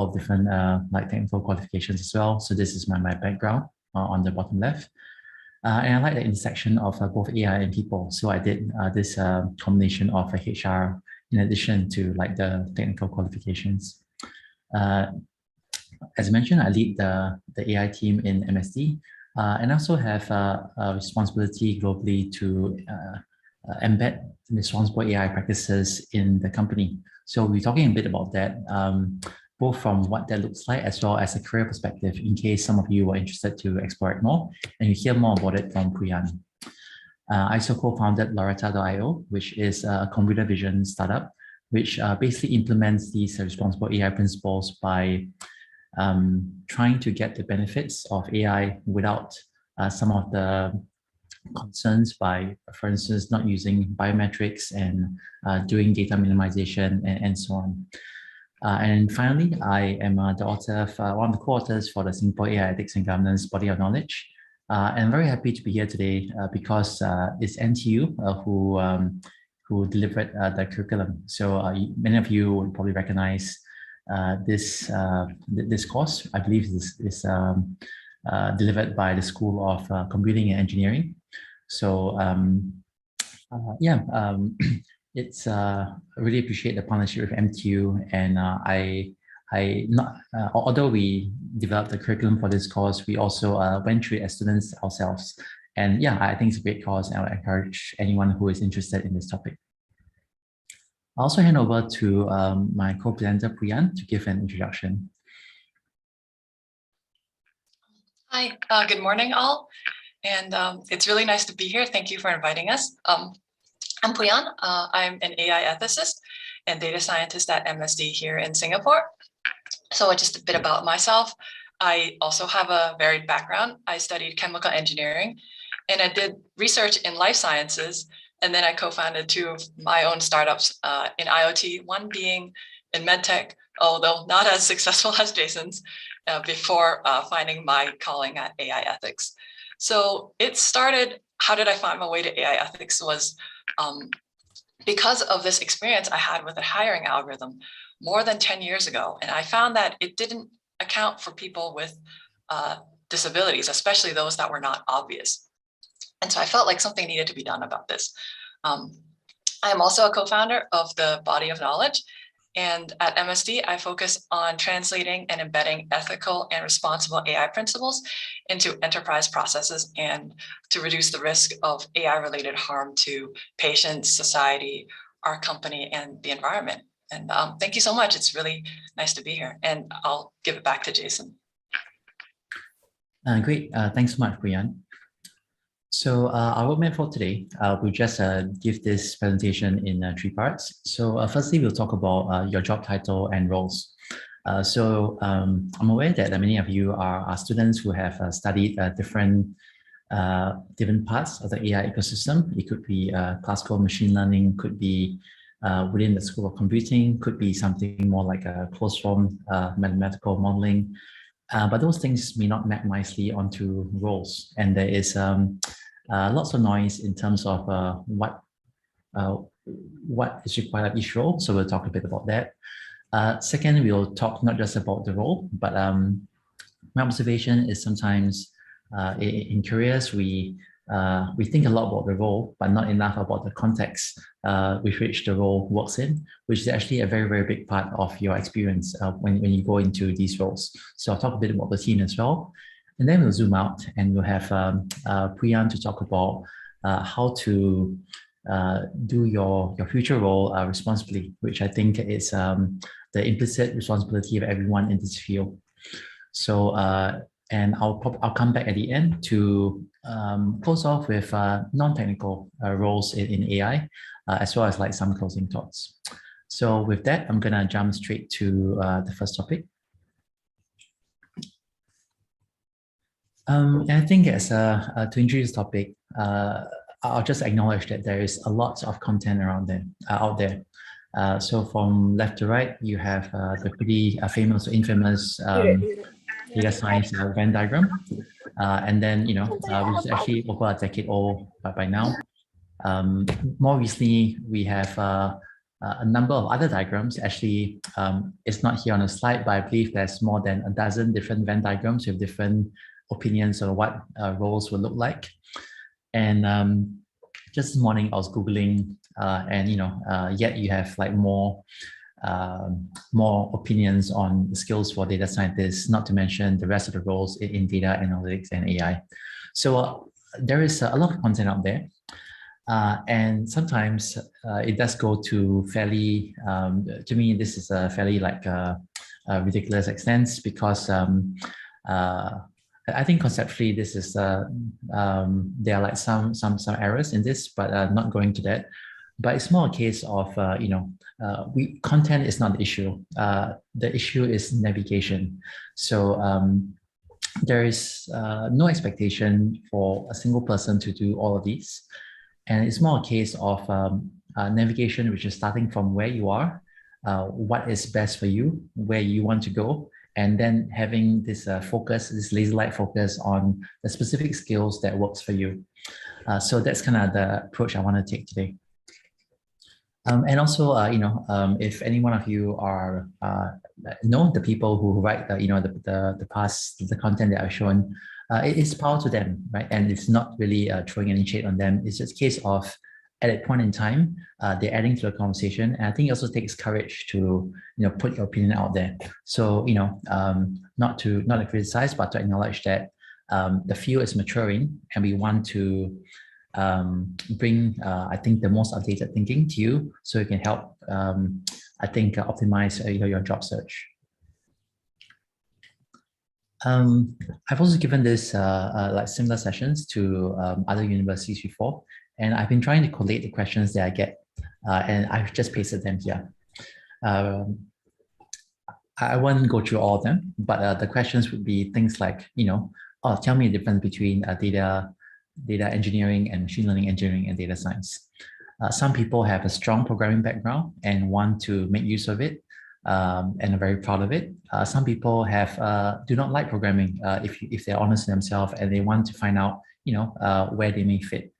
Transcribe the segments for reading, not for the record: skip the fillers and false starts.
of different like technical qualifications as well. So this is my background on the bottom left. And I like the intersection of both AI and people. So I did this combination of HR in addition to like the technical qualifications. As mentioned, I lead the AI team in MSD, and also have a responsibility globally to embed responsible AI practices in the company. So we're talking a bit about that, both from what that looks like as well as a career perspective, in case some of you are interested to explore it more and you hear more about it from Kieran. I also co-founded Loretta.io, which is a computer vision startup, which basically implements these responsible AI principles by trying to get the benefits of AI without some of the concerns by, for instance, not using biometrics and doing data minimization and so on. And finally, I am the author of one of the co-authors for the Singapore AI Ethics and Governance Body of Knowledge. And I'm very happy to be here today because it's NTU who delivered the curriculum. So many of you will probably recognize this course. I believe this is delivered by the School of Computing and Engineering. So it's I really appreciate the partnership with MTU, and although we developed the curriculum for this course, we also went through it as students ourselves. And yeah, I think it's a great course, and I would encourage anyone who is interested in this topic. I'll also hand over to my co-presenter, Kieran, to give an introduction. Hi, good morning all. And it's really nice to be here. Thank you for inviting us. I'm Kieran. I'm an AI ethicist and data scientist at MSD here in Singapore. So just a bit about myself. I also have a varied background. I studied chemical engineering and I did research in life sciences. And then I co-founded two of my own startups in IoT, one being in medtech, although not as successful as Jason's, before finding my calling at AI ethics. So it started, how did I find my way to AI ethics was because of this experience I had with a hiring algorithm more than 10 years ago. And I found that it didn't account for people with disabilities, especially those that were not obvious. And so I felt like something needed to be done about this. I am also a co-founder of the Body of Knowledge. And at MSD, I focus on translating and embedding ethical and responsible AI principles into enterprise processes and to reduce the risk of AI-related harm to patients, society, our company, and the environment. And thank you so much. It's really nice to be here. And I'll give it back to Jason. Great. Thanks so much, Kieran. So our roadmap for today, we'll just give this presentation in 3 parts. So firstly, we'll talk about your job title and roles. I'm aware that many of you are students who have studied different parts of the AI ecosystem. It could be classical machine learning, could be within the School of Computing, could be something more like a closed form mathematical modeling. But those things may not map nicely onto roles. And there is lots of noise in terms of what is required of each role. So we'll talk a bit about that. Second, we'll talk not just about the role, but my observation is sometimes in careers, we think a lot about the role, but not enough about the context with which the role works in, which is actually a very, very big part of your experience when you go into these roles. So I'll talk a bit about the team as well. And then we'll zoom out and we'll have Kieran to talk about how to do your future role responsibly, which I think is the implicit responsibility of everyone in this field. So, and I'll come back at the end to close off with non-technical roles in AI, as well as like some closing thoughts. So with that, I'm gonna jump straight to the first topic. And I think as to introduce this topic, I'll just acknowledge that there is a lot of content around there, out there. So from left to right, you have the pretty famous or infamous data science Venn diagram. And then, you know, which is actually over a decade old by now. More recently, we have a number of other diagrams. Actually, it's not here on the slide, but I believe there's more than a dozen different Venn diagrams with different opinions on what roles will look like. And just this morning, I was Googling, and yet you have like more opinions on the skills for data scientists, not to mention the rest of the roles in data analytics and AI. So there is a lot of content out there. And sometimes it does go to fairly, to me, this is a fairly like ridiculous extent, because I think conceptually this is, there are like some errors in this, but not going to that. But it's more a case of, content is not the issue. The issue is navigation. So there is no expectation for a single person to do all of these. And it's more a case of navigation, which is starting from where you are, what is best for you, where you want to go, and then having this focus, this laser-like focus on the specific skills that works for you. So that's kind of the approach I want to take today. And also, if any one of you are know the people who write the content that I've shown, it is power to them, right? And it's not really throwing any shade on them. It's just a case of at that point in time, they're adding to the conversation. And I think it also takes courage to put your opinion out there. So not to criticize, but to acknowledge that the field is maturing, and we want to bring I think the most updated thinking to you, so you can help I think optimize your job search. I've also given this like similar sessions to other universities before, and I've been trying to collate the questions that I get, and I've just pasted them here. I won't go through all of them, but the questions would be things like, tell me the difference between data engineering and machine learning engineering and data science. Some people have a strong programming background and want to make use of it, and are very proud of it. Some people do not like programming, if they're honest with themselves, and they want to find out where they may fit.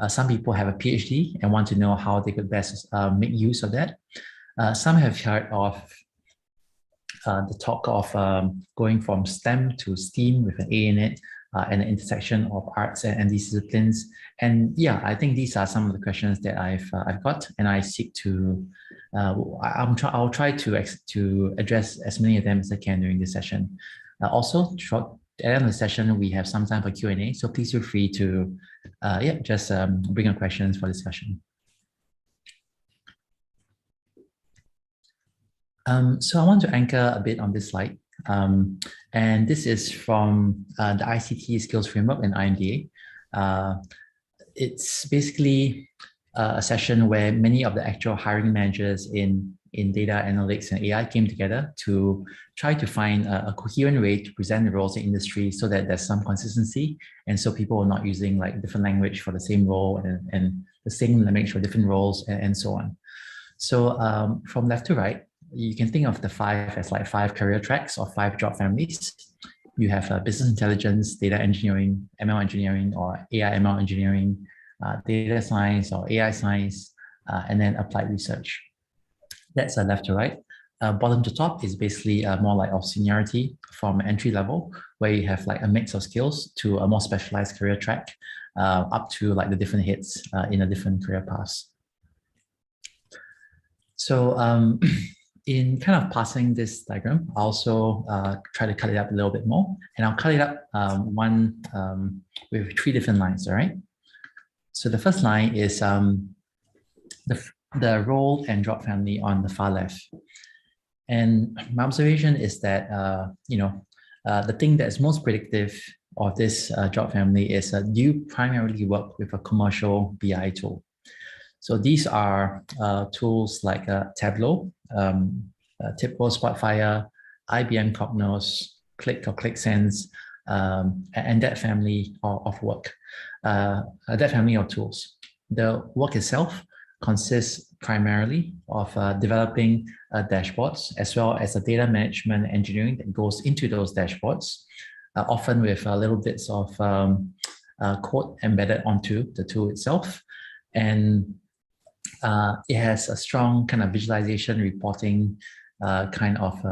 Some people have a PhD and want to know how they could best make use of that. Some have heard of the talk of going from STEM to STEAM with an A in it, and the intersection of arts and these disciplines. And yeah, I think these are some of the questions that I've got, and I seek to I'll try to address as many of them as I can during this session. Also, at the end of the session, we have some time for Q&A, so please feel free to just bring your questions for discussion. So I want to anchor a bit on this slide. And this is from the ICT Skills Framework and IMDA. It's basically a session where many of the actual hiring managers in data analytics and AI came together to try to find a coherent way to present the roles in industry, so that there's some consistency, and so people are not using like different language for the same role and the same language for different roles, and so on. So from left to right, you can think of the 5 as like 5 career tracks or 5 job families. You have business intelligence, data engineering, ML engineering, or AI ML engineering, data science or AI science, and then applied research. That's left to right. Bottom to top is basically more like of seniority, from entry level, where you have like a mix of skills, to a more specialized career track, up to like the different hits in a different career paths. So in kind of passing this diagram, I also try to cut it up a little bit more, and I'll cut it up with 3 different lines, all right? So the first line is the role and job family on the far left. And my observation is that, the thing that's most predictive of this job family is do you primarily work with a commercial BI tool? So these are tools like Tableau, TIBCO, Spotfire, IBM Cognos, Qlik or QlikSense, and that family of work, that family of tools. The work itself consists primarily of developing dashboards, as well as the data management engineering that goes into those dashboards, often with little bits of code embedded onto the tool itself. And it has a strong kind of visualization reporting kind of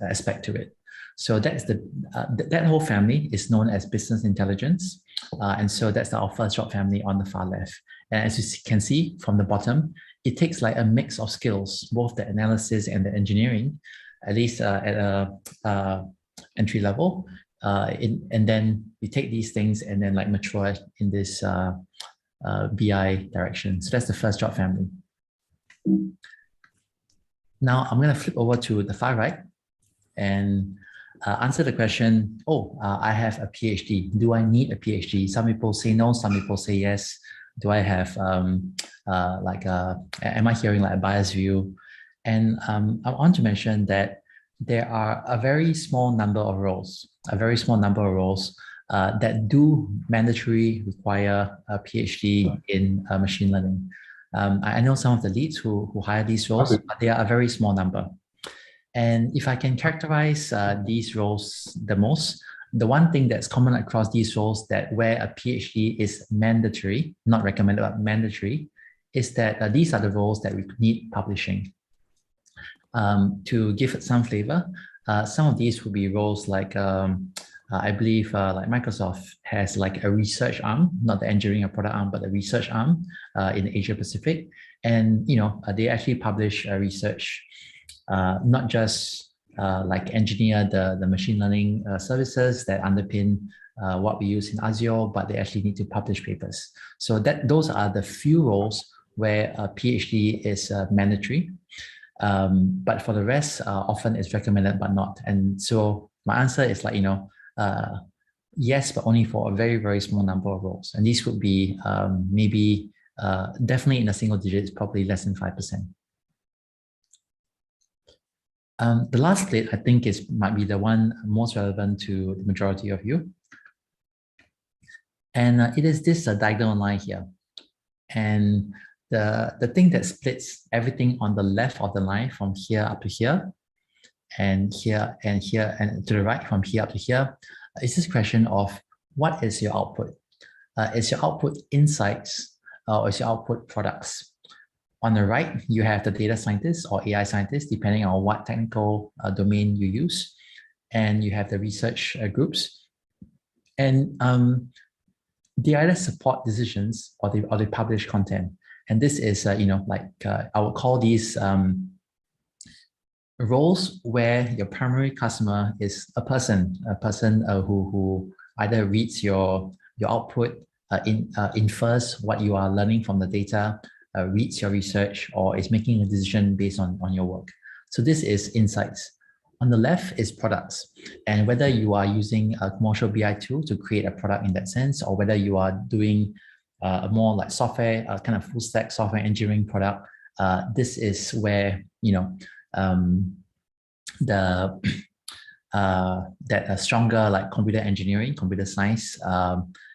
aspect to it. So that's that whole family is known as business intelligence. And so that's our first job family on the far left. And as you can see from the bottom, it takes like a mix of skills, both the analysis and the engineering, at least at a entry level. And then we take these things and then like mature in this BI direction. So that's the first job family. Now I'm going to flip over to the far right and answer the question, I have a PhD. Do I need a PhD? Some people say no, some people say yes. Do I have am I hearing like a biased view? And I want to mention that there are a very small number of roles, that do mandatory require a PhD in machine learning. I know some of the leads who hire these roles, but they are a very small number. And if I can characterize these roles the most, the one thing that's common across these roles that where a PhD is mandatory, not recommended, but mandatory, is that these are the roles that we need publishing. To give it some flavor, some of these will be roles like, I believe like Microsoft has like a research arm, not the engineering or product arm, but the research arm in Asia Pacific. And, they actually publish research, not just like engineer the machine learning services that underpin what we use in Azure, but they actually need to publish papers. So those are the few roles where a PhD is mandatory. But for the rest, often it's recommended, but not. And so my answer is like, yes, but only for a very, very small number of roles. And these would be maybe definitely in the single digits, probably less than 5%. The last split, I think, might be the one most relevant to the majority of you. And it is this diagonal line here. And the thing that splits everything on the left of the line from here up to here, and here and here, and to the right from here up to here, is this question of what is your output? Is your output insights or is your output products? On the right, you have the data scientists or AI scientists, depending on what technical domain you use. And you have the research groups. And they either support decisions or they publish content. And this is, I would call these roles where your primary customer is a person who either reads your output, infers what you are learning from the data, reads your research, or is making a decision based on your work. So this is insights. On the left is products. And whether you are using a commercial BI tool to create a product in that sense, or whether you are doing a more like software, kind of full stack software engineering product, this is where, that a stronger like computer engineering, computer science,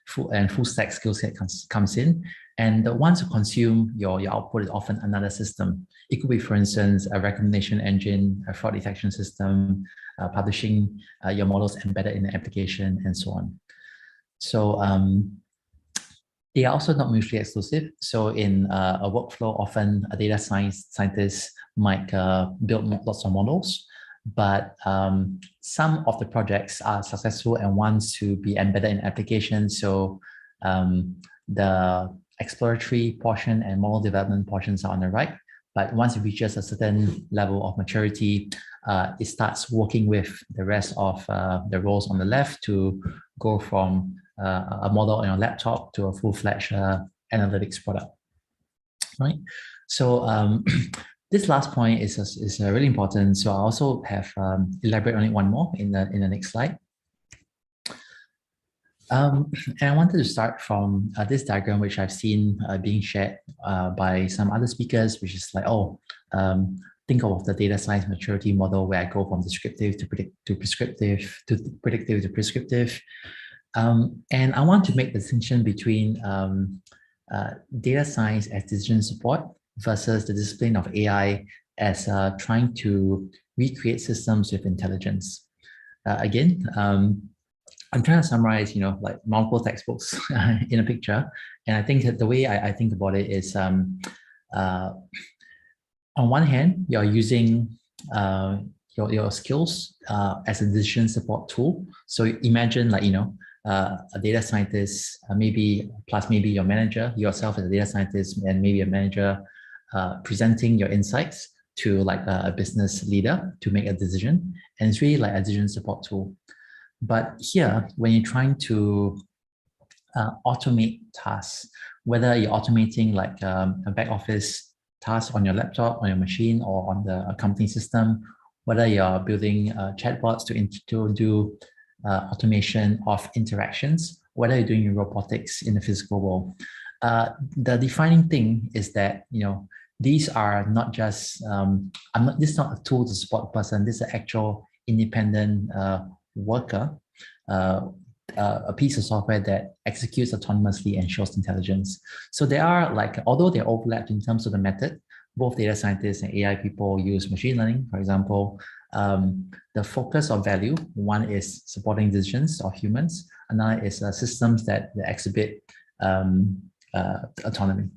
full stack skill set comes in. And the ones who consume your output is often another system. It could be, for instance, a recommendation engine, a fraud detection system, publishing your models embedded in the application, and so on. So they are also not mutually exclusive. So in a workflow, often a data scientist might build lots of models, but some of the projects are successful and want to be embedded in applications. So the exploratory portion and model development portions are on the right. But once it reaches a certain level of maturity, it starts working with the rest of the roles on the left to go from a model on your laptop to a full-fledged analytics product, right? So this last point is really important. So I also have elaborate on it one more in the next slide. And I wanted to start from this diagram, which I've seen being shared by some other speakers, which is like, think of the data science maturity model where I go from descriptive to prescriptive to predictive to prescriptive. And I want to make the distinction between data science as decision support versus the discipline of AI as trying to recreate systems with intelligence. Again, I'm trying to summarize, like multiple textbooks in a picture. And I think that the way I think about it is on one hand, you're using your skills as a decision support tool. So imagine like, a data scientist, maybe your manager, yourself as a data scientist, and maybe a manager presenting your insights to like a business leader to make a decision. And it's really like a decision support tool. But here, when you're trying to automate tasks, whether you're automating like a back office task on your laptop, on your machine, or on the company system, whether you're building chatbots to do automation of interactions, whether you're doing robotics in the physical world. The defining thing is that, these are not just, this is not a tool to support a person, this is an actual independent worker, a piece of software that executes autonomously and shows intelligence. So there are like, although they're overlapped in terms of the method, both data scientists and AI people use machine learning, for example. The focus of value, one is supporting decisions of humans, another is systems that exhibit autonomy.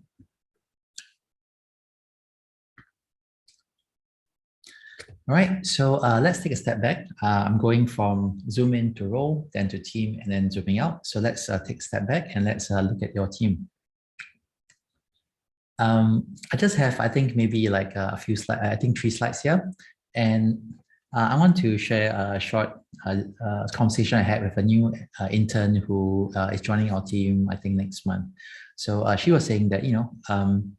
All right, so let's take a step back. I'm going from zoom in to role, then to team, and then zooming out. So let's take a step back and let's look at your team. I just have, I think, maybe like a few slides, I think 3 slides here. And I want to share a short conversation I had with a new intern who is joining our team, I think, next month. So she was saying that, I'm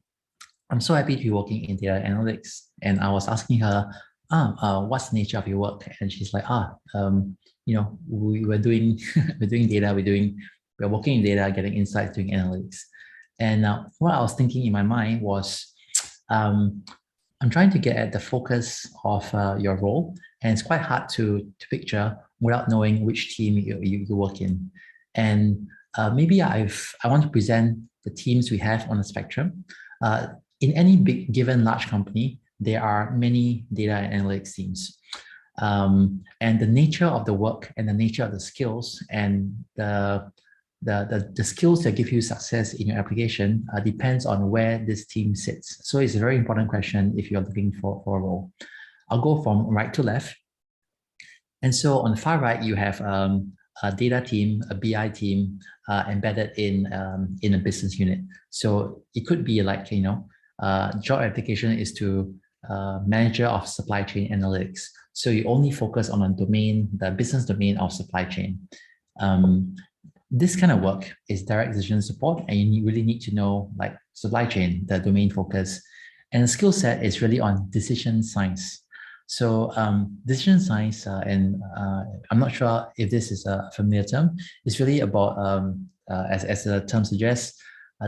so happy to be working in data analytics. And I was asking her, what's the nature of your work? And she's like, we're doing data, we're working in data, getting insights, doing analytics. And what I was thinking in my mind was, I'm trying to get at the focus of your role, and it's quite hard to picture without knowing which team you work in. And maybe I want to present the teams we have on the spectrum. In any given large company, there are many data and analytics teams. And the nature of the work and the nature of the skills and the skills that give you success in your application depends on where this team sits. So it's a very important question if you're looking for a role. I'll go from right to left. And so on the far right, you have a data team, a BI team embedded in a business unit. So it could be like, job application is to manager of supply chain analytics. So you only focus on a domain, the business domain of supply chain. This kind of work is direct decision support, and you really need to know like supply chain, the domain focus, and the skill set is really on decision science. So decision science, and I'm not sure if this is a familiar term, it's really about, as the term suggests,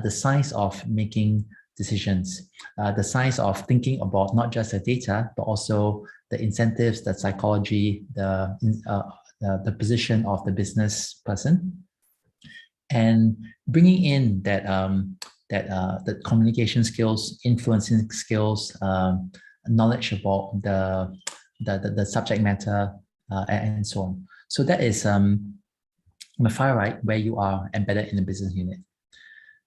the science of making decisions, the science of thinking about not just the data, but also the incentives, the psychology, the position of the business person, and bringing in that the communication skills, influencing skills, knowledge about the subject matter, and so on. So that is on the far right where you are embedded in the business unit.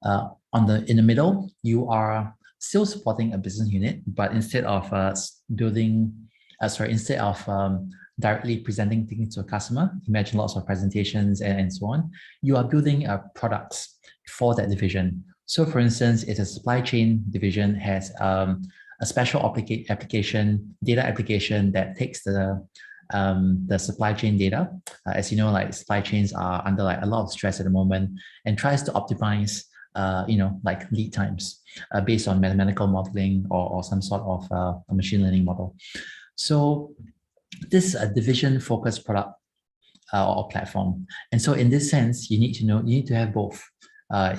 In the middle, you are still supporting a business unit, but instead of directly presenting things to a customer, imagine lots of presentations and so on, you are building products for that division. So for instance, if a supply chain division has a special data application that takes the supply chain data, as you know, like supply chains are under like a lot of stress at the moment, and tries to optimize like lead times based on mathematical modeling or some sort of a machine learning model. So this is a division-focused product or platform. And so in this sense, you need to have both.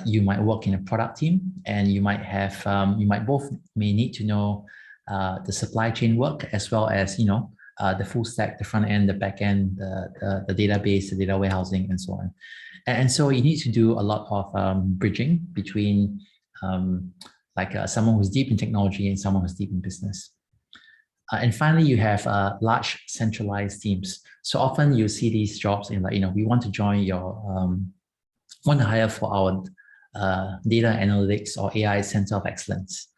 You might work in a product team, and you might need to know the supply chain work as well as the full stack, the front end, the back end, the database, the data warehousing, and so on. And so you need to do a lot of bridging between someone who's deep in technology and someone who's deep in business. And finally, you have large centralized teams. So often you see these jobs in we want to join want to hire for our data analytics or AI center of excellence.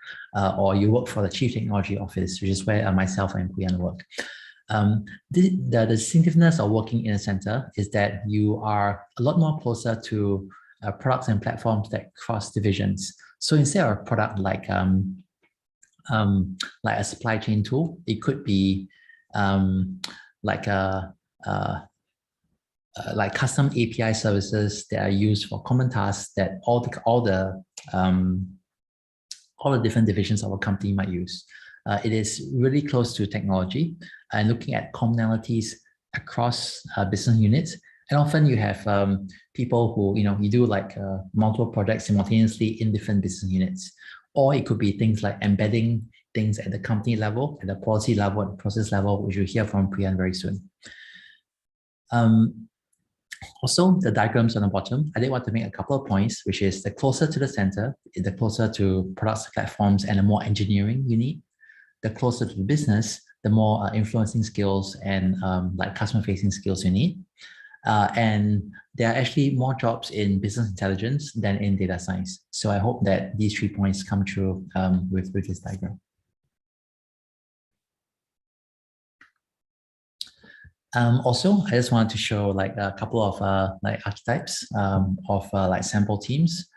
or you work for the Chief Technology Office, which is where myself and Kieran work. The distinctiveness of working in a center is that you are a lot more closer to products and platforms that cross divisions. So instead of a product like a supply chain tool, it could be like custom API services that are used for common tasks that all the different divisions of a company might use. It is really close to technology and looking at commonalities across business units. And often you have people who, you do like multiple projects simultaneously in different business units. Or it could be things like embedding things at the company level, at the policy level, at the process level, which you'll hear from Priyan very soon. Also, the diagrams on the bottom, I did want to make a couple of points, which is the closer to the center, the closer to products, platforms, and the more engineering you need. The closer to the business, the more influencing skills and like customer-facing skills you need. And there are actually more jobs in business intelligence than in data science. So I hope that these 3 points come true with this diagram. Also, I just wanted to show like a couple of like archetypes of like sample teams.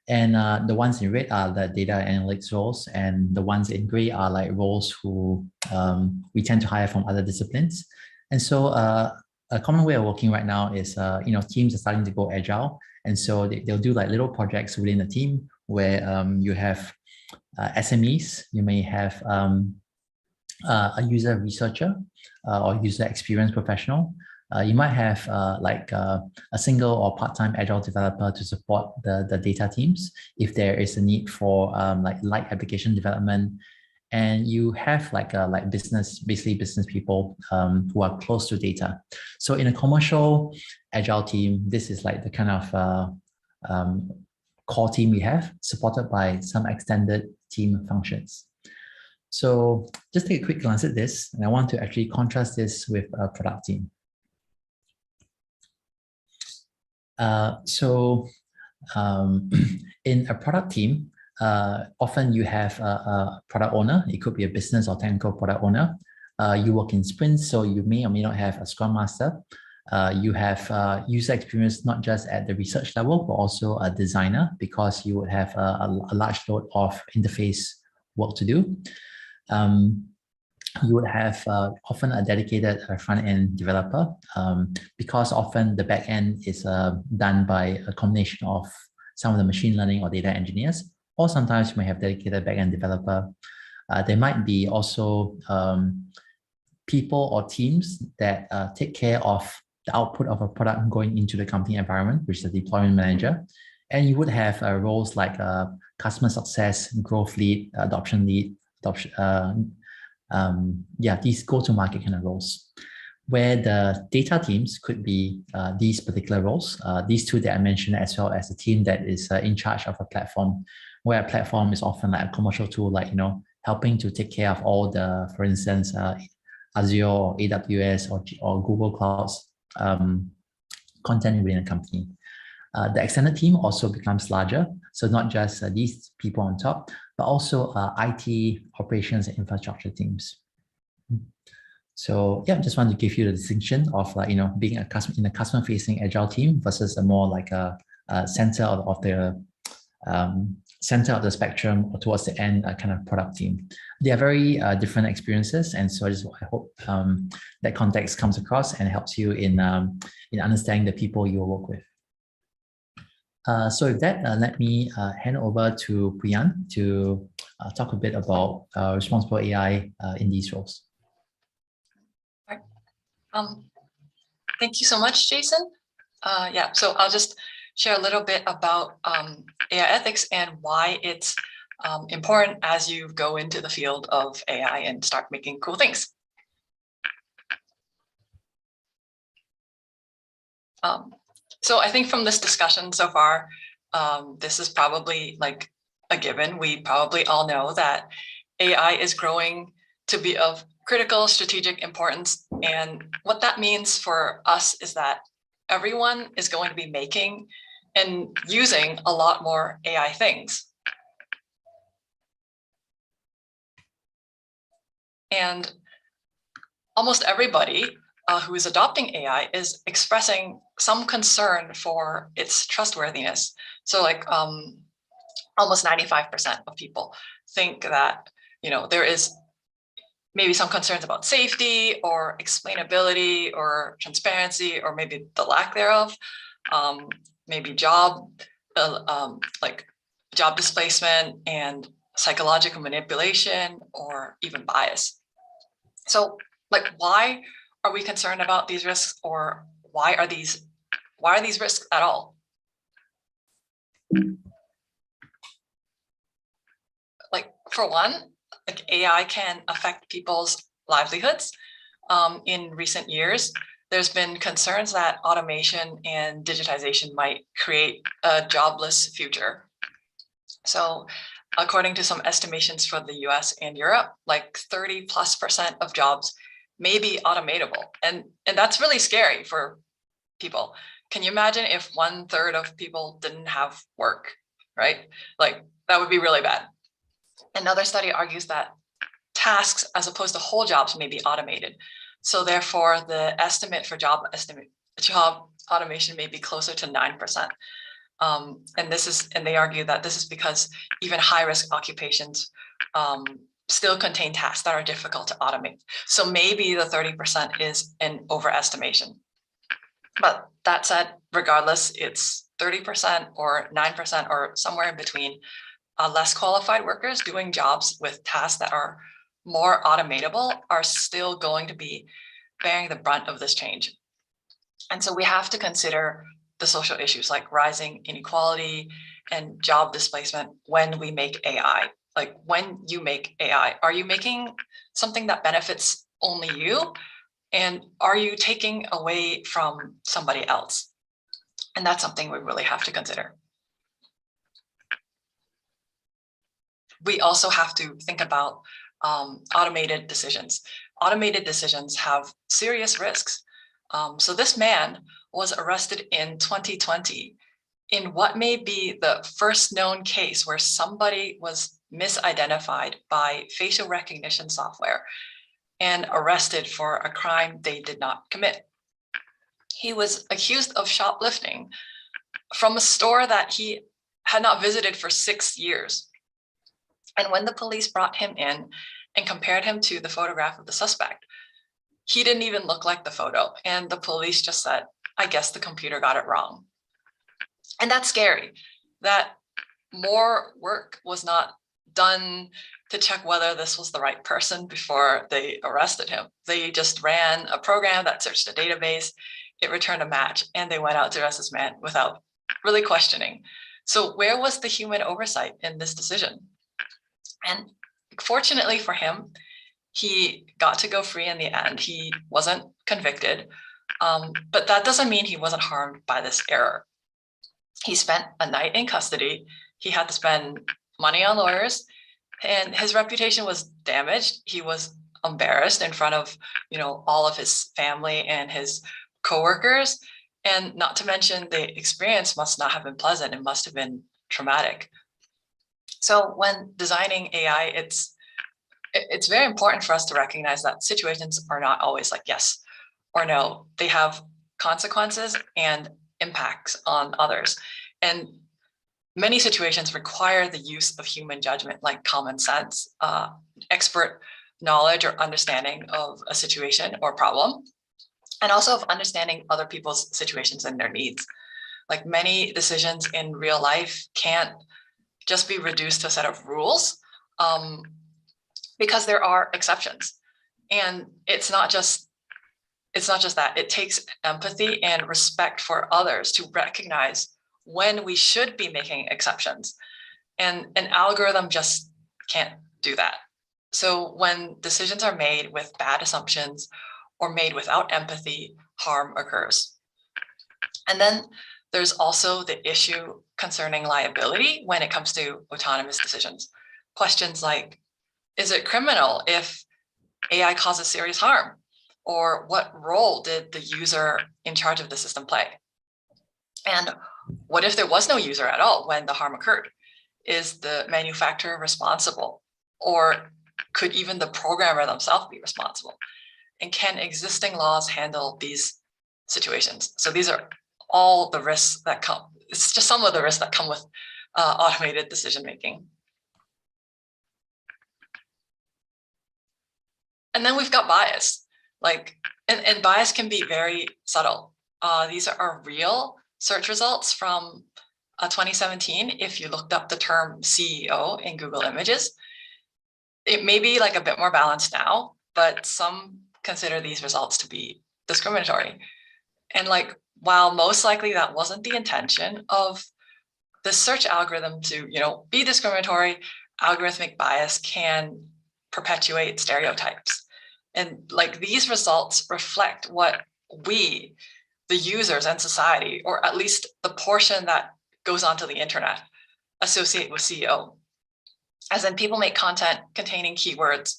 And the ones in red are the data analytics roles, and the ones in gray are like roles who we tend to hire from other disciplines. And so a common way of working right now is, teams are starting to go agile. And so they'll do like little projects within the team where you have SMEs, you may have a user researcher or user experience professional. You might have a single or part-time Agile developer to support the data teams if there is a need for light application development. And you have basically business people who are close to data. So in a commercial Agile team, this is like the kind of core team we have, supported by some extended team functions. So just take a quick glance at this, and I want to actually contrast this with a product team. In a product team, often you have a product owner. It could be a business or technical product owner. You work in sprints, so you may or may not have a scrum master. You have user experience not just at the research level, but also a designer, because you would have a large load of interface work to do. You would have often a dedicated front-end developer, because often the back-end is done by a combination of some of the machine learning or data engineers, or sometimes you may have dedicated back-end developer. There might be also people or teams that take care of the output of a product going into the company environment, which is the deployment manager. And you would have roles like customer success, growth lead, adoption lead, these go-to-market kind of roles, where the data teams could be these particular roles, these two that I mentioned, as well as a team that is in charge of a platform, where a platform is often like a commercial tool, like, helping to take care of all the, for instance, Azure or AWS or Google Cloud's content within a company. The extended team also becomes larger. So not just these people on top, but also IT operations and infrastructure teams. So yeah, just wanted to give you the distinction of being in a customer-facing Agile team versus a more like a center of the spectrum, or towards the end, a kind of product team. They are very different experiences, and so I hope that context comes across and helps you in understanding the people you will work with. So with that, let me hand over to Priyan to talk a bit about responsible AI in these roles. All right. Thank you so much, Jason. So I'll just share a little bit about AI ethics and why it's important as you go into the field of AI and start making cool things. So I think from this discussion so far, this is probably like a given. We probably all know that AI is growing to be of critical strategic importance. And what that means for us is that everyone is going to be making and using a lot more AI things. And almost everybody who is adopting AI is expressing some concern for its trustworthiness. So like almost 95% of people think that, there is maybe some concerns about safety or explainability or transparency, or maybe the lack thereof, maybe job displacement and psychological manipulation, or even bias. So like, why are we concerned about these risks, or why are these risks at all? Like, for one, like, AI can affect people's livelihoods. In recent years, there's been concerns that automation and digitization might create a jobless future. So according to some estimations for the US and Europe, like 30+% of jobs may be automatable. And that's really scary for people. Can you imagine if 1/3 of people didn't have work, right? Like, that would be really bad. Another study argues that tasks as opposed to whole jobs may be automated. So therefore, the estimate for job automation may be closer to 9%. And they argue that this is because even high-risk occupations still contain tasks that are difficult to automate. So maybe the 30% is an overestimation. But that said, regardless, it's 30% or 9% or somewhere in between. Less qualified workers doing jobs with tasks that are more automatable are still going to be bearing the brunt of this change. And so we have to consider the social issues like rising inequality and job displacement when we make AI. Like, when you make AI, are you making something that benefits only you? And are you taking away from somebody else? And that's something we really have to consider. We also have to think about automated decisions. Automated decisions have serious risks. So this man was arrested in 2020 in what may be the first known case where somebody was misidentified by facial recognition software and arrested for a crime they did not commit. He was accused of shoplifting from a store that he had not visited for 6 years. And when the police brought him in and compared him to the photograph of the suspect, he didn't even look like the photo. And the police just said, I guess the computer got it wrong. And that's scary, that more work was not done to check whether this was the right person before they arrested him. They just ran a program that searched a database, it returned a match, and they went out to arrest this man without really questioning. So where was the human oversight in this decision? And fortunately for him, he got to go free in the end. He wasn't convicted, but that doesn't mean he wasn't harmed by this error. He spent a night in custody. He had to spend money on lawyers, and his reputation was damaged. He was embarrassed in front of, all of his family and his coworkers. And not to mention, the experience must not have been pleasant. It must have been traumatic. So when designing AI, it's very important for us to recognize that situations are not always like yes or no. They have consequences and impacts on others. And many situations require the use of human judgment, like common sense, expert knowledge or understanding of a situation or problem, and also of understanding other people's situations and their needs. Like, many decisions in real life can't just be reduced to a set of rules, because there are exceptions. And it's not just that. It takes empathy and respect for others to recognize when we should be making exceptions. And an algorithm just can't do that. So when decisions are made with bad assumptions or made without empathy, harm occurs. And then there's also the issue concerning liability when it comes to autonomous decisions. Questions like, is it criminal if AI causes serious harm? Or what role did the user in charge of the system play? And what if there was no user at all when the harm occurred? Is the manufacturer responsible? Or could even the programmer themselves be responsible? And can existing laws handle these situations? So these are all the risks that come. It's just some of the risks that come with automated decision making. And then we've got bias. And bias can be very subtle. These are real search results from 2017. If you looked up the term CEO in Google Images, it may be like a bit more balanced now, but some consider these results to be discriminatory. And like, while most likely that wasn't the intention of the search algorithm to, be discriminatory, algorithmic bias can perpetuate stereotypes. And like, these results reflect what we, the users and society, or at least the portion that goes onto the internet, associate with CEO. As in, people make content containing keywords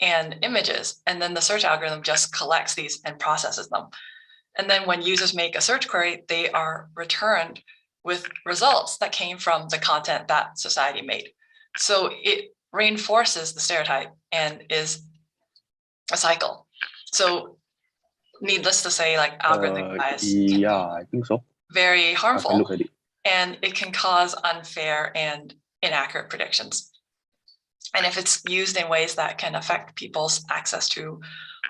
and images, and then the search algorithm just collects these and processes them. And then when users make a search query, they are returned with results that came from the content that society made. So it reinforces the stereotype and is a cycle. So needless to say, like, algorithmic bias can I think so. Very harmful, look at it. And it can cause unfair and inaccurate predictions. And if it's used in ways that can affect people's access to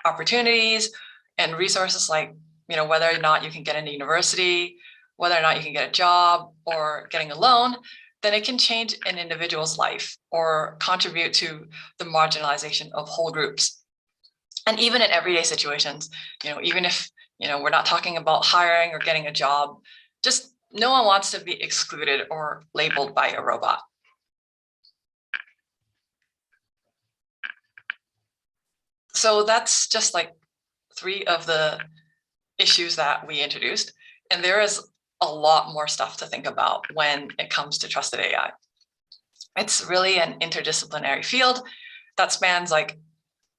opportunities and resources, like, whether or not you can get into university, whether or not you can get a job, or getting a loan, then it can change an individual's life or contribute to the marginalization of whole groups. And even in everyday situations, even if, we're not talking about hiring or getting a job, just no one wants to be excluded or labeled by a robot. So that's just like 3 of the issues that we introduced. And there is a lot more stuff to think about when it comes to trusted AI. It's really an interdisciplinary field that spans like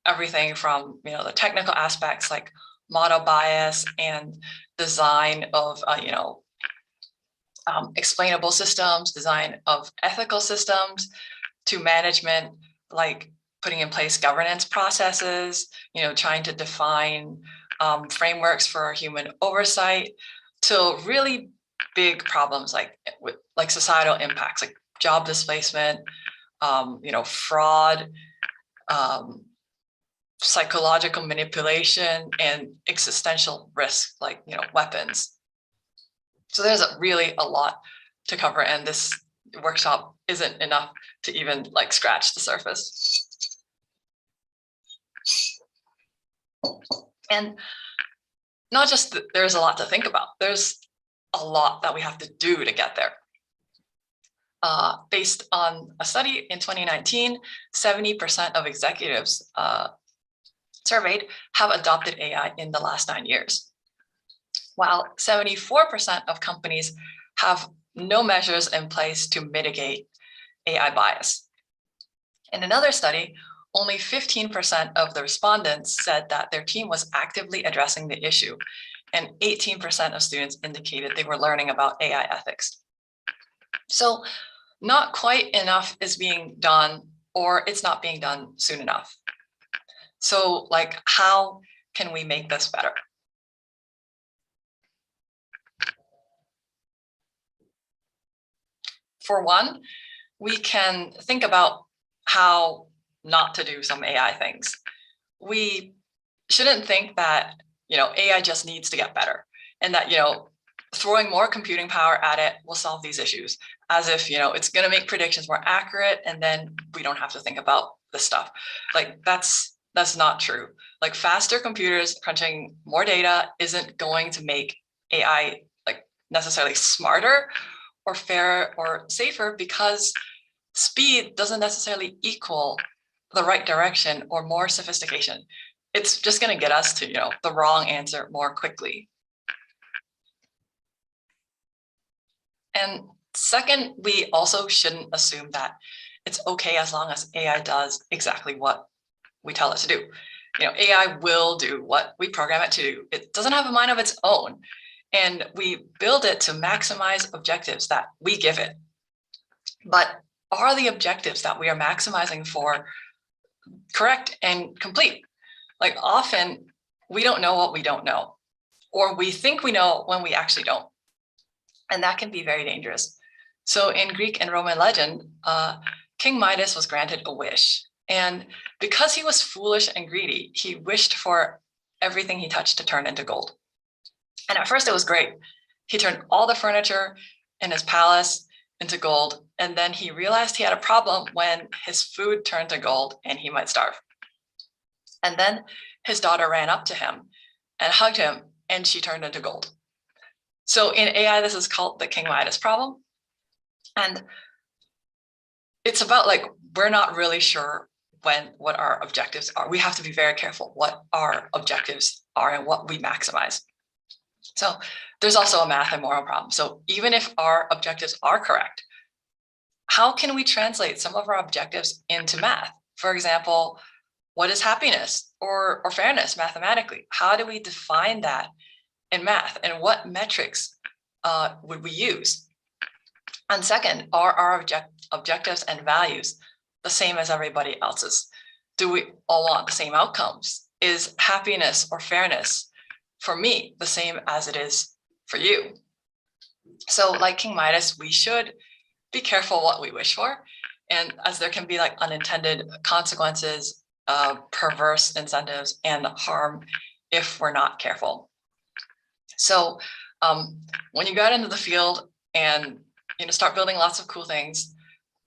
everything from, the technical aspects like model bias and design of, explainable systems, design of ethical systems, to management, like putting in place governance processes, trying to define frameworks for human oversight, to really big problems like societal impacts, like job displacement, fraud, psychological manipulation, and existential risk, like weapons. So there's really a lot to cover, and this workshop isn't enough to even like scratch the surface. And not just that there's a lot to think about, there's a lot that we have to do to get there. Based on a study in 2019, 70% of executives surveyed have adopted AI in the last 9 years, while 74% of companies have no measures in place to mitigate AI bias. In another study, only 15% of the respondents said that their team was actively addressing the issue, and 18% of students indicated they were learning about AI ethics. So not quite enough is being done, or it's not being done soon enough. So like, how can we make this better? For one, we can think about how not to do some AI things. We shouldn't think that, AI just needs to get better, and that, throwing more computing power at it will solve these issues, as if, it's going to make predictions more accurate, and then we don't have to think about this stuff. Like, that's not true. Like, faster computers crunching more data isn't going to make AI like necessarily smarter or fairer or safer, because speed doesn't necessarily equal the right direction or more sophistication. It's just going to get us to, the wrong answer more quickly. And second, we also shouldn't assume that it's okay as long as AI does exactly what we tell it to do. AI will do what we program it to do. It doesn't have a mind of its own. And we build it to maximize objectives that we give it. But are the objectives that we are maximizing for correct and complete. Like often we don't know what we don't know, or we think we know when we actually don't. And that can be very dangerous. So in Greek and Roman legend, King Midas was granted a wish. And because he was foolish and greedy, he wished for everything he touched to turn into gold. And at first it was great. He turned all the furniture in his palace into gold. And then he realized he had a problem when his food turned to gold and he might starve. And then his daughter ran up to him and hugged him, and she turned into gold. So in AI, this is called the King Midas problem. And it's about like, we're not really sure what our objectives are. We have to be very careful what our objectives are and what we maximize. So there's also a math and moral problem. So even if our objectives are correct, how can we translate some of our objectives into math? For example, what is happiness or fairness mathematically? How do we define that in math, and what metrics would we use? And second, are our objectives and values the same as everybody else's? Do we all want the same outcomes? Is happiness or fairness for me the same as it is for you? So like King Midas, we should be careful what we wish for, and as there can be like unintended consequences, perverse incentives, and harm if we're not careful. So when you get into the field and start building lots of cool things,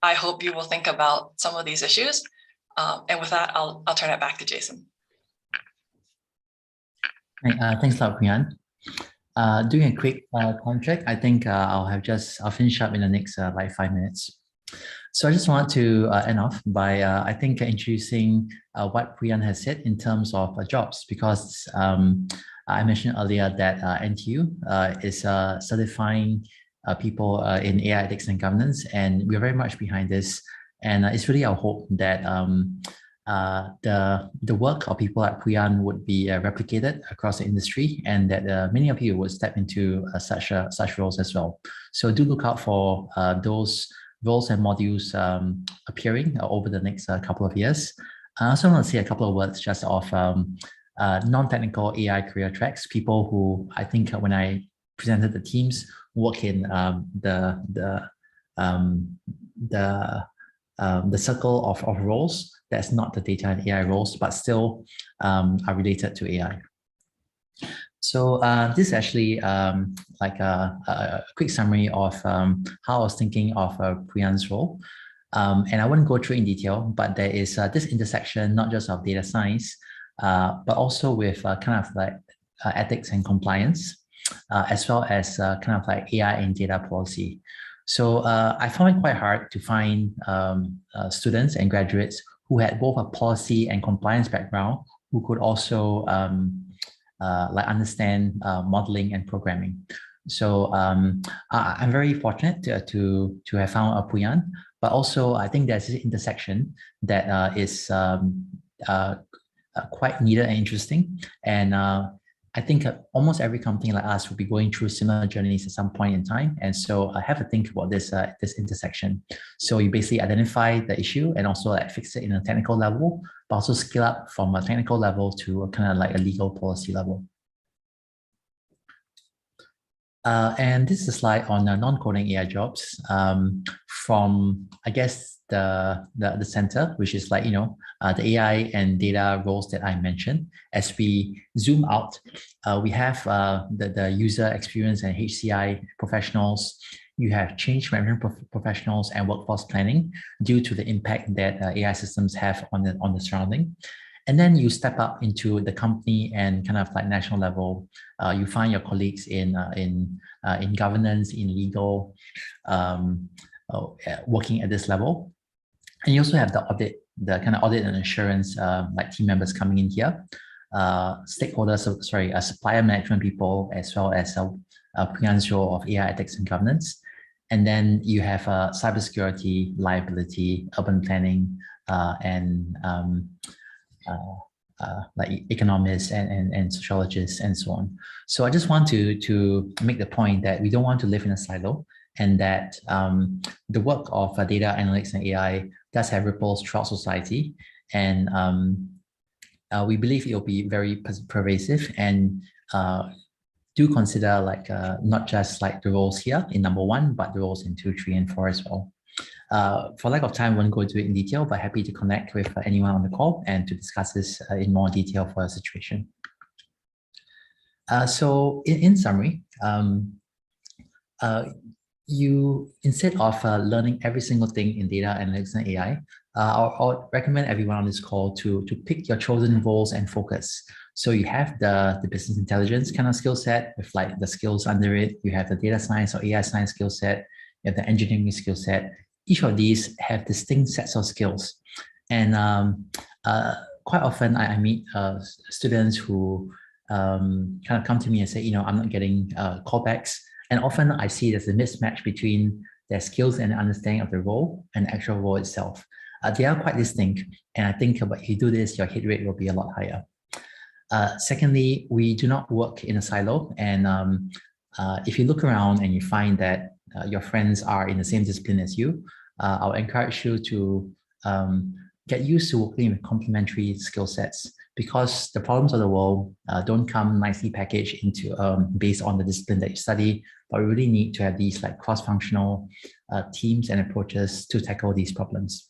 I hope you will think about some of these issues. And with that, I'll turn it back to Jason. Thanks a lot, Kieran. Doing a quick contract, I think I'll finish up in the next like 5 minutes. So I just want to end off by I think introducing what Kieran has said in terms of jobs, because I mentioned earlier that NTU is certifying people in AI ethics and governance, and we're very much behind this. And it's really our hope that the work of people like Kieran would be replicated across the industry, and that many of you would step into such roles as well. So do look out for those roles and modules appearing over the next couple of years. I also want to say a couple of words just of non-technical AI career tracks, people who I think when I presented the teams work in the circle of roles that's not the data and AI roles, but still are related to AI. So this is actually like a quick summary of how I was thinking of Kieran's role. And I wouldn't go through in detail, but there is this intersection, not just of data science, but also with kind of like ethics and compliance, as well as kind of like AI and data policy. So I found it quite hard to find students and graduates who had both a policy and compliance background, who could also like understand modeling and programming. So I'm very fortunate to have found Kieran, but also I think there's this intersection that is quite needed and interesting. And I think almost every company like us will be going through similar journeys at some point in time. And so I have to think about this intersection. So you basically identify the issue and also like fix it in a technical level, but also scale up from a technical level to a kind of like a legal policy level. And this is a slide on non-coding AI jobs from, I guess, the center, which is like, the AI and data roles that I mentioned. As we zoom out, we have the user experience and HCI professionals. You have change management professionals and workforce planning due to the impact that AI systems have on the surrounding. And then you step up into the company and kind of like national level. You find your colleagues in governance, in legal, working at this level. And you also have the kind of audit and assurance like team members coming in here, stakeholders, supplier management people, as well as Kieran's role of AI ethics and governance. And then you have cybersecurity, liability, urban planning, and like economists and sociologists and so on. So I just want to make the point that we don't want to live in a silo, and that the work of data analytics and AI does have ripples throughout society. And we believe it will be very pervasive, and do consider like not just like the roles here in number 1, but the roles in 2, 3, and 4 as well. For lack of time, I won't go into it in detail, but happy to connect with anyone on the call and to discuss this in more detail for a situation. So in summary, you, instead of learning every single thing in data analytics and AI, I'll recommend everyone on this call to pick your chosen roles and focus. So you have the business intelligence kind of skill set with like the skills under it. You have the data science or AI science skill set. You have the engineering skill set. Each of these have distinct sets of skills. And quite often I meet students who kind of come to me and say, you know, I'm not getting callbacks. And often I see there's a mismatch between their skills and understanding of the role and the actual role itself. They are quite distinct. And I think if you do this, your hit rate will be a lot higher. Secondly, we do not work in a silo. And if you look around and you find that your friends are in the same discipline as you, I'll encourage you to get used to working with complementary skill sets, because the problems of the world don't come nicely packaged into based on the discipline that you study, but we really need to have these like cross-functional teams and approaches to tackle these problems.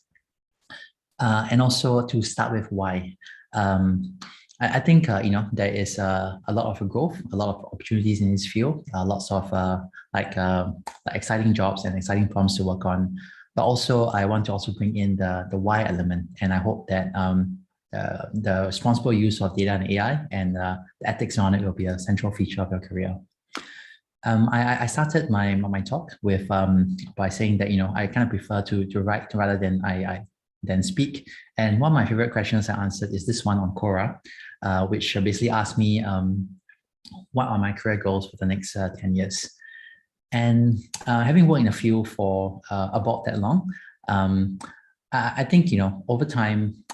And also to start with why. I think, you know, there is a lot of growth, a lot of opportunities in this field, lots of exciting jobs and exciting problems to work on. But also, I want to also bring in the why element. And I hope that the responsible use of data and AI and the ethics on it will be a central feature of your career. I started my talk with by saying that, you know, I kind of prefer to write rather than speak. And one of my favorite questions I answered is this one on Quora, which basically asked me, what are my career goals for the next 10 years? And having worked in the field for about that long, I think, you know, over time,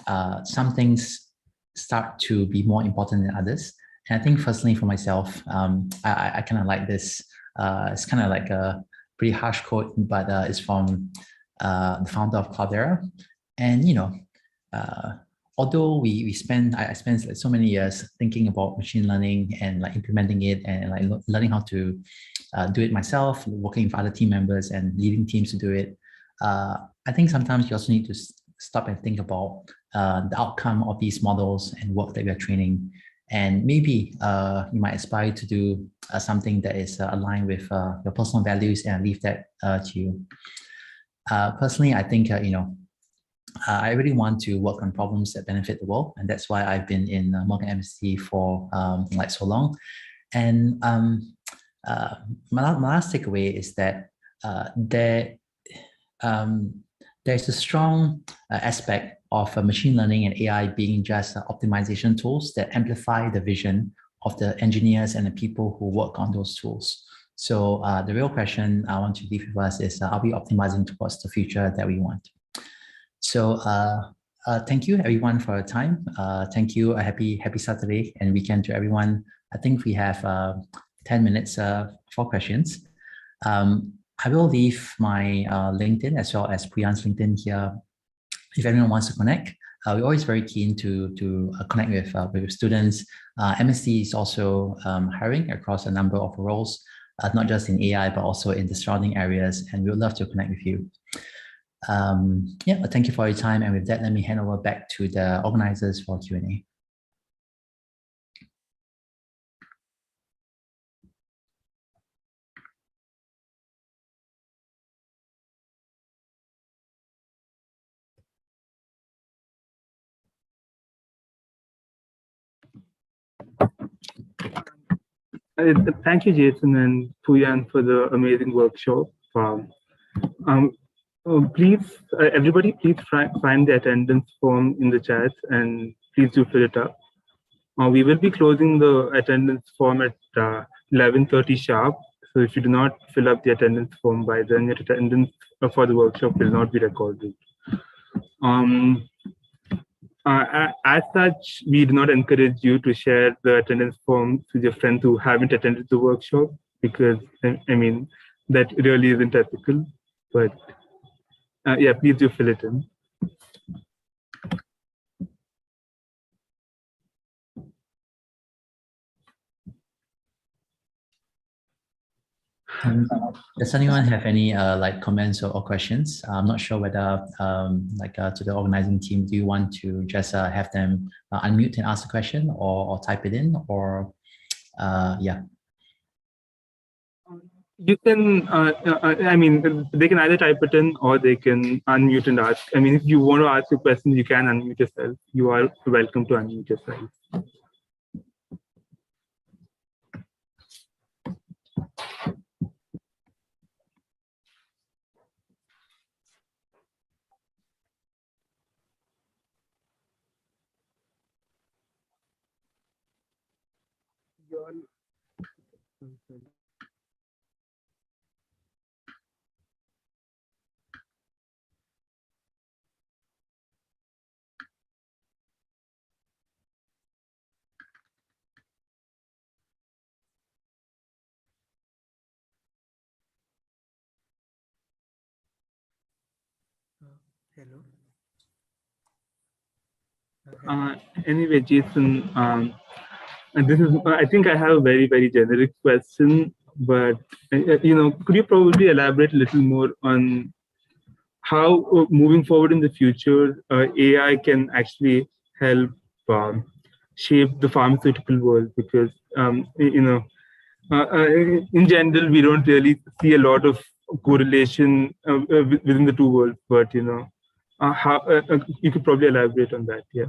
some things start to be more important than others. And I think personally for myself, I kind of like this. It's kind of like a pretty harsh quote, but it's from the founder of Cloudera. And, you know, although I spent like so many years thinking about machine learning and like implementing it and like learning how to do it myself, working with other team members and leading teams to do it. I think sometimes you also need to stop and think about the outcome of these models and work that we are training. And maybe you might aspire to do something that is aligned with your personal values, and leave that to you. Personally, I think, you know, I really want to work on problems that benefit the world. And that's why I've been in Morgan MSD for like so long. And my last takeaway is that there's a strong aspect of machine learning and AI being just optimization tools that amplify the vision of the engineers and the people who work on those tools. So the real question I want to leave with us is, are we optimizing towards the future that we want? So thank you everyone for your time. Thank you. A happy Saturday and weekend to everyone. I think we have 10 minutes for questions. I will leave my LinkedIn as well as Priyan's LinkedIn here if anyone wants to connect. We're always very keen to connect with students. MSD is also hiring across a number of roles, not just in AI, but also in the surrounding areas, and we would love to connect with you. Yeah, thank you for your time. And with that, let me hand over back to the organizers for Q&A. Thank you, Jason and Puyan, for the amazing workshop. Please, everybody, please find the attendance form in the chat and please do fill it up. We will be closing the attendance form at 11:30 sharp. So if you do not fill up the attendance form by then, your attendance for the workshop will not be recorded. As such, we do not encourage you to share the attendance form with your friends who haven't attended the workshop, because, I mean, that really isn't ethical. But yeah, please do fill it in. Does anyone have any like comments or questions? I'm not sure whether to the organizing team, do you want to just have them unmute and ask the question or type it in, or yeah. You can, I mean, they can either type it in or they can unmute and ask. I mean, if you want to ask a question, you can unmute yourself. You are welcome to unmute yourself. Hello. Anyway, Jason, and this is, I think I have a very, very generic question, but, could you probably elaborate a little more on how moving forward in the future, AI can actually help shape the pharmaceutical world? Because, in general, we don't really see a lot of correlation within the two worlds, but, how you could probably elaborate on that. Yeah.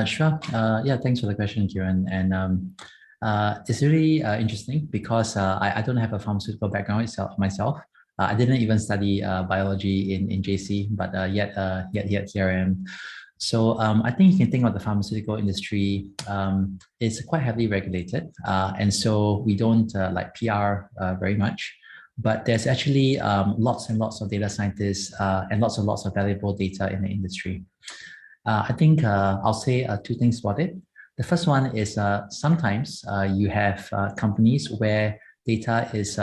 Sure. Yeah, thanks for the question, Kieran. And it's really interesting because I don't have a pharmaceutical background myself. I didn't even study biology in JC, but yet here I am. So I think you can think of the pharmaceutical industry. It's quite heavily regulated, and so we don't like PR very much. But there's actually lots and lots of data scientists and lots of valuable data in the industry. I think I'll say two things about it. The first one is sometimes you have companies where data is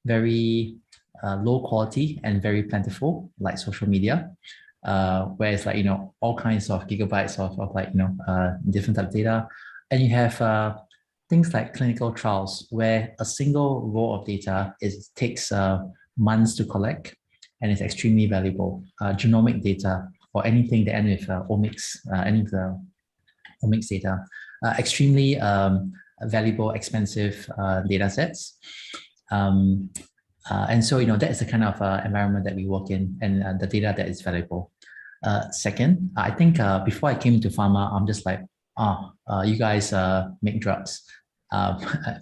very low quality and very plentiful, like social media, where it's like, all kinds of gigabytes of like, different type of data. And you have things like clinical trials where a single row of data takes months to collect and is extremely valuable. Genomic data or anything that ends with omics, any of the omics data, extremely valuable, expensive data sets. And so, that is the kind of environment that we work in and the data that is valuable. Second, I think before I came into pharma, I'm just like, you guys make drugs.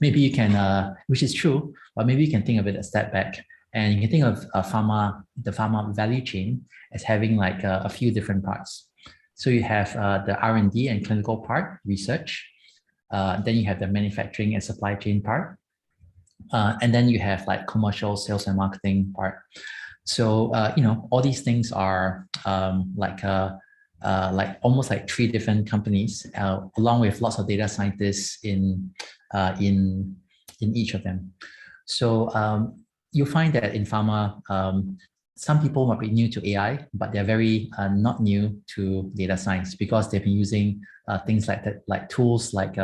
Maybe you can, which is true, but maybe you can think of it a step back. And you can think of the pharma value chain as having like a few different parts. So you have the R&D and clinical part, research. Then you have the manufacturing and supply chain part. And then you have like commercial, sales and marketing part. So, all these things are like almost like three different companies, along with lots of data scientists in each of them. So you'll find that in pharma, some people might be new to AI, but they're very not new to data science because they've been using things like that, like tools like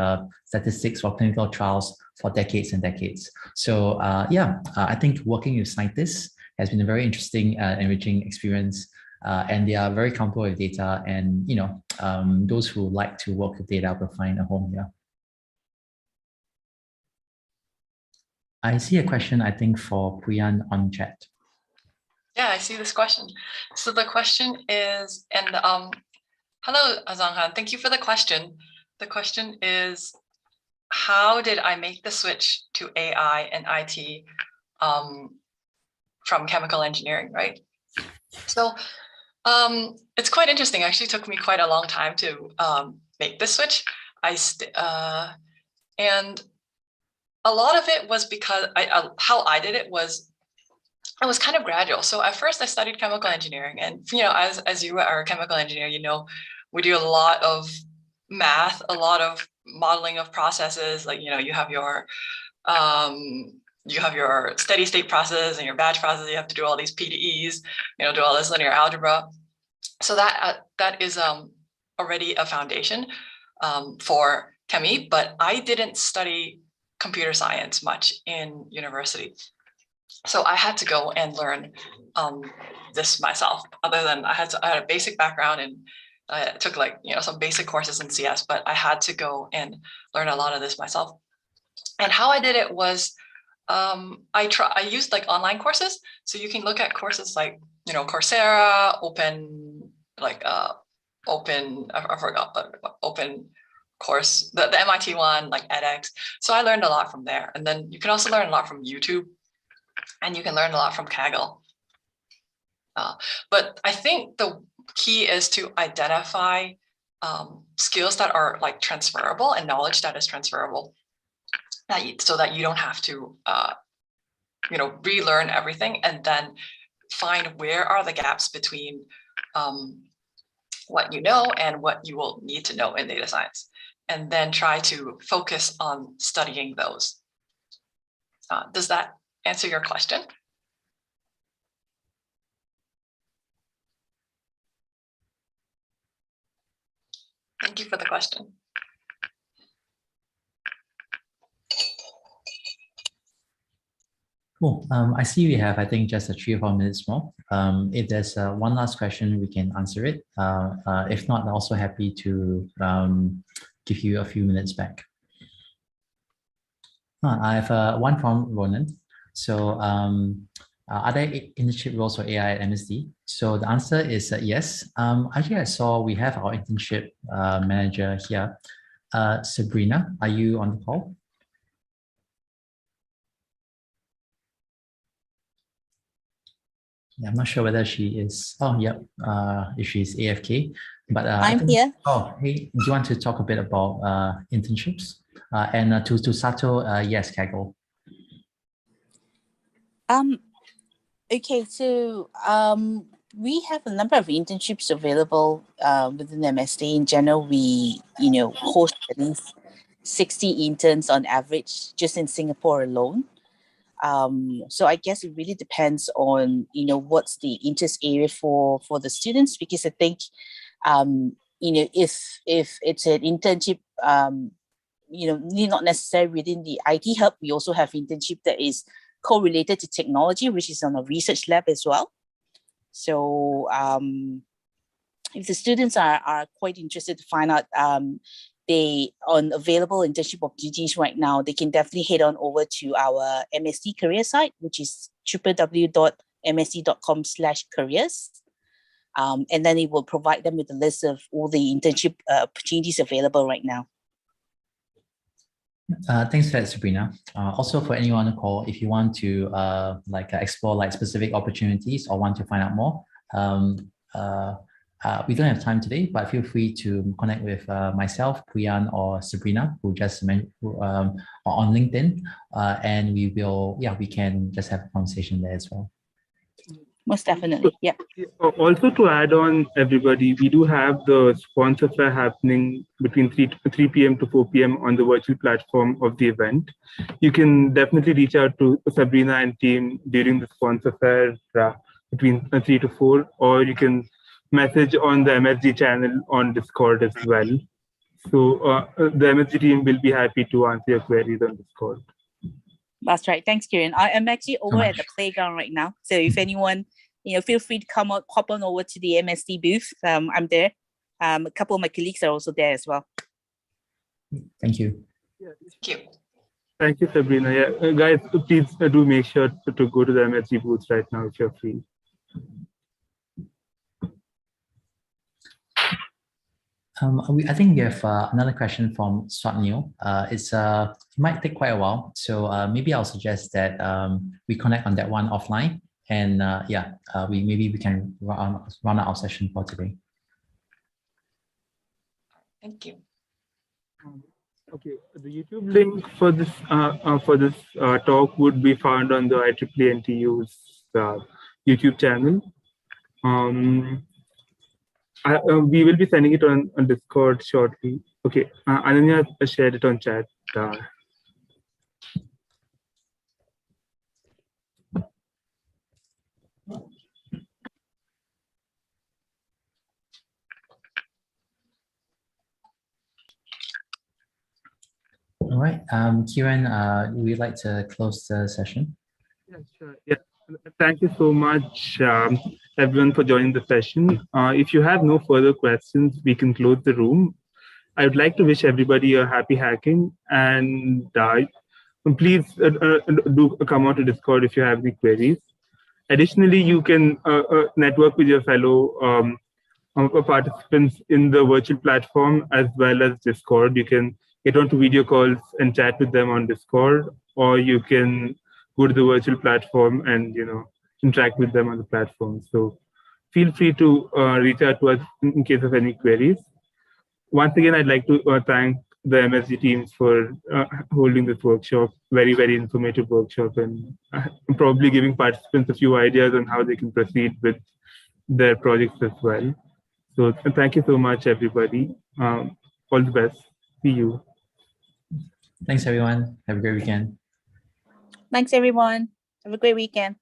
statistics for clinical trials for decades and decades. So I think working with scientists has been a very interesting, enriching experience, and they are very comfortable with data. And those who like to work with data will find a home here. I see a question, I think, for Puyan on chat. Yeah, I see this question. So the question is, and hello, Azanghan, thank you for the question. The question is, how did I make the switch to AI and IT from chemical engineering, right? So it's quite interesting. It actually took me quite a long time to make this switch. And a lot of it was because how I did it was kind of gradual. So at first I studied chemical engineering, and as you are a chemical engineer, we do a lot of math, a lot of modeling of processes. Like you have your steady state process and your batch process. You have to do all these PDEs, do all this linear algebra. So that is already a foundation for chemie. But I didn't study computer science much in university. So I had to go and learn this myself. Other than I had a basic background and I took like some basic courses in CS, but I had to go and learn a lot of this myself. And how I did it was I used like online courses. So you can look at courses like Coursera, I forgot, but open course, the MIT one, like edX. So I learned a lot from there. And then you can also learn a lot from YouTube, and you can learn a lot from Kaggle. But I think the key is to identify skills that are like transferable and knowledge that is transferable, so that you don't have to relearn everything, and then find where are the gaps between what you know and what you will need to know in data science, and then try to focus on studying those. Does that answer your question? Thank you for the question. Cool. I see we have, I think, just 3 or 4 minutes more. If there's one last question, we can answer it. If not, I'm also happy to give you a few minutes back. I have one from Ronan. So are there internship roles for AI at MSD? So the answer is yes. Actually, I saw we have our internship manager here. Sabrina, are you on the call? Yeah, I'm not sure whether she is. Oh, yeah. If she's AFK, but I'm here. Oh, hey, do you want to talk a bit about internships? And to Sato, yes, Kaggle. Okay, so we have a number of internships available within MSD. In general, we host at least 60 interns on average just in Singapore alone. So I guess it really depends on what's the interest area for the students, because I think if it's an internship not necessarily within the IT hub, we also have internship that is correlated to technology, which is on a research lab as well. So if the students are quite interested to find out they on available internship opportunities right now, they can definitely head on over to our MSD career site, which is www.msd.com/careers. And then it will provide them with a list of all the internship opportunities available right now. Thanks for that, Sabrina. Also, for anyone on the call, if you want to explore specific opportunities or want to find out more, we don't have time today, but feel free to connect with myself, Kieran, or Sabrina, who just mentioned on LinkedIn, and we can just have a conversation there as well. Most definitely, yeah. Also, to add on, everybody, we do have the sponsor fair happening between 3 p.m. to 4 p.m. on the virtual platform of the event. You can definitely reach out to Sabrina and team during the sponsor fair between 3 to 4, or you can message on the MSD channel on Discord as well. So the MSD team will be happy to answer your queries on Discord. That's right. Thanks, Kieran. I am actually over at the playground right now. So if anyone, feel free to hop on over to the MSD booth. I'm there. A couple of my colleagues are also there as well. Thank you. Thank you. Thank you, Sabrina. Yeah, guys, please do make sure to go to the MSD booth right now if you're free. I think we have another question from Swapnil. It might take quite a while, so maybe I'll suggest that we connect on that one offline, and we can run our session for today. Thank you. Okay, the YouTube link for this talk would be found on the IEEE NTU's YouTube channel. We will be sending it on Discord shortly. Okay, Ananya shared it on chat. All right, Kieran, would you like to close the session? Yeah, sure. Yeah. Thank you so much, everyone, for joining the session. If you have no further questions, we can close the room. I would like to wish everybody a happy hacking, and please do come on to Discord if you have any queries. Additionally, you can network with your fellow participants in the virtual platform as well as Discord. You can get onto video calls and chat with them on Discord, or you can go to the virtual platform and interact with them on the platform. So feel free to reach out to us in case of any queries. Once again, I'd like to thank the MSD teams for holding this workshop, very, very informative workshop, and probably giving participants a few ideas on how they can proceed with their projects as well. So thank you so much, everybody. All the best. See you. Thanks, everyone. Have a great weekend. Thanks, everyone. Have a great weekend.